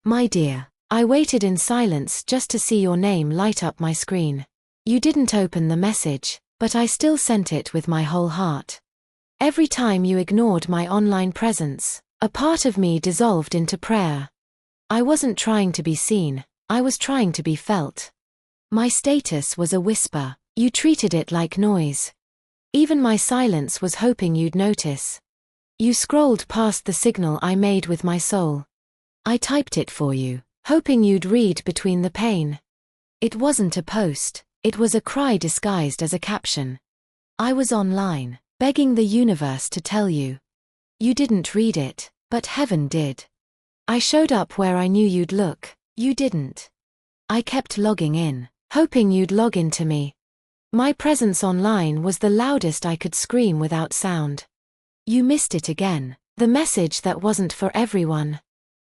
My dear, I waited in silence just to see your name light up my screen. You didn't open the message, but I still sent it with my whole heart. Every time you ignored my online presence, a part of me dissolved into prayer. I wasn't trying to be seen, I was trying to be felt. My status was a whisper, you treated it like noise. Even my silence was hoping you'd notice. You scrolled past the signal I made with my soul. I typed it for you, hoping you'd read between the pain. It wasn't a post, it was a cry disguised as a caption. I was online, begging the universe to tell you. You didn't read it, but heaven did. I showed up where I knew you'd look, you didn't. I kept logging in, hoping you'd log into me. My presence online was the loudest I could scream without sound. You missed it again, the message that wasn't for everyone.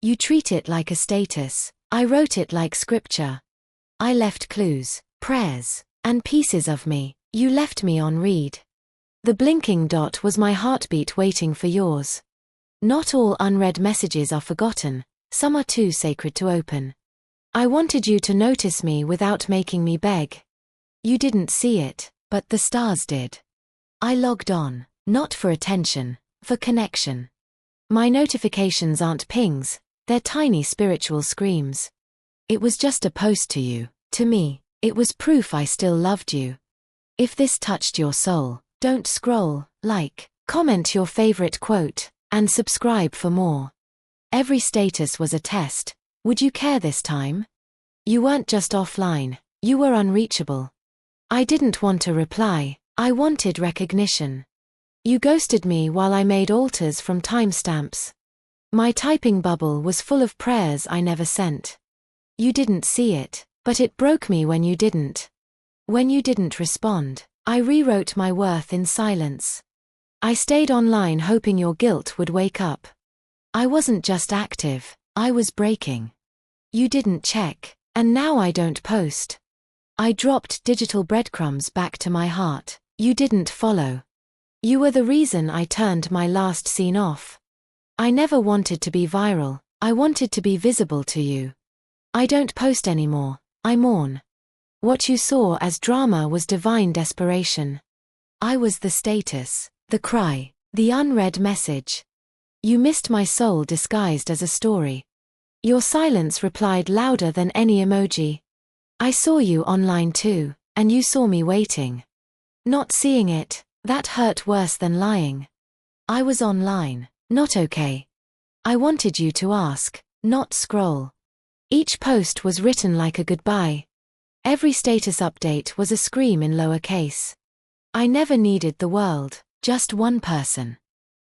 You treat it like a status, I wrote it like scripture. I left clues, prayers, and pieces of me, you left me on read. The blinking dot was my heartbeat waiting for yours. Not all unread messages are forgotten, some are too sacred to open. I wanted you to notice me without making me beg. You didn't see it, but the stars did. I logged on, not for attention, for connection. My notifications aren't pings, they're tiny spiritual screams. It was just a post to you, to me, it was proof I still loved you. If this touched your soul, don't scroll, like, comment your favorite quote, and subscribe for more. Every status was a test. Would you care this time? You weren't just offline, you were unreachable. I didn't want a reply, I wanted recognition. You ghosted me while I made altars from timestamps. My typing bubble was full of prayers I never sent. You didn't see it, but it broke me when you didn't. When you didn't respond, I rewrote my worth in silence. I stayed online hoping your guilt would wake up. I wasn't just active, I was breaking. You didn't check, and now I don't post. I dropped digital breadcrumbs back to my heart, you didn't follow. You were the reason I turned my last scene off. I never wanted to be viral, I wanted to be visible to you. I don't post anymore, I mourn. What you saw as drama was divine desperation. I was the status, the cry, the unread message. You missed my soul disguised as a story. Your silence replied louder than any emoji. I saw you online too, and you saw me waiting. Not seeing it, that hurt worse than lying. I was online, not okay. I wanted you to ask, not scroll. Each post was written like a goodbye. Every status update was a scream in lowercase. I never needed the world, just one person.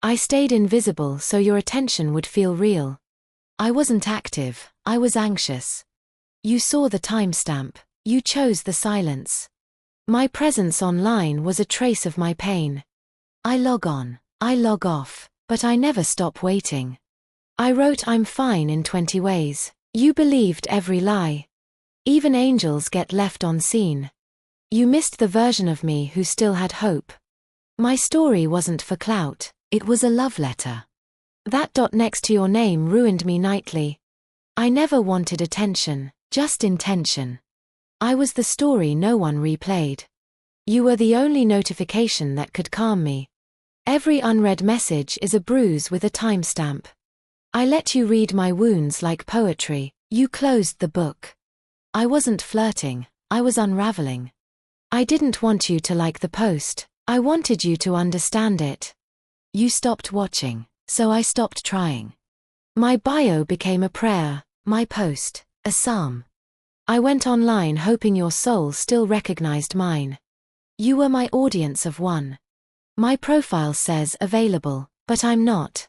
I stayed invisible so your attention would feel real. I wasn't active, I was anxious. You saw the timestamp, you chose the silence. My presence online was a trace of my pain. I log on, I log off, but I never stop waiting. I wrote I'm fine in 20 ways, you believed every lie. Even angels get left on scene. You missed the version of me who still had hope. My story wasn't for clout, it was a love letter. That dot next to your name ruined me nightly. I never wanted attention, just intention. I was the story no one replayed. You were the only notification that could calm me. Every unread message is a bruise with a timestamp. I let you read my wounds like poetry, you closed the book. I wasn't flirting, I was unraveling. I didn't want you to like the post, I wanted you to understand it. You stopped watching, so I stopped trying. My bio became a prayer, my post, a psalm. I went online hoping your soul still recognized mine. You were my audience of one. My profile says available, but I'm not.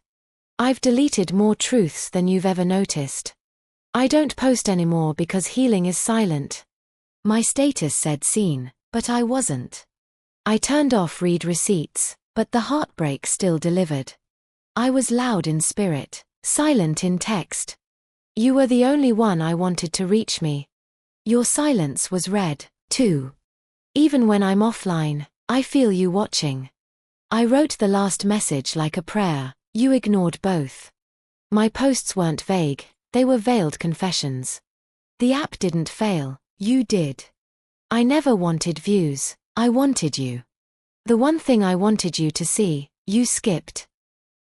I've deleted more truths than you've ever noticed. I don't post anymore because healing is silent. My status said seen, but I wasn't. I turned off read receipts, but the heartbreak still delivered. I was loud in spirit, silent in text. You were the only one I wanted to reach me. Your silence was read, too. Even when I'm offline, I feel you watching. I wrote the last message like a prayer, you ignored both. My posts weren't vague, They were veiled confessions. The app didn't fail, you did. I never wanted views, I wanted you. The one thing I wanted you to see, you skipped.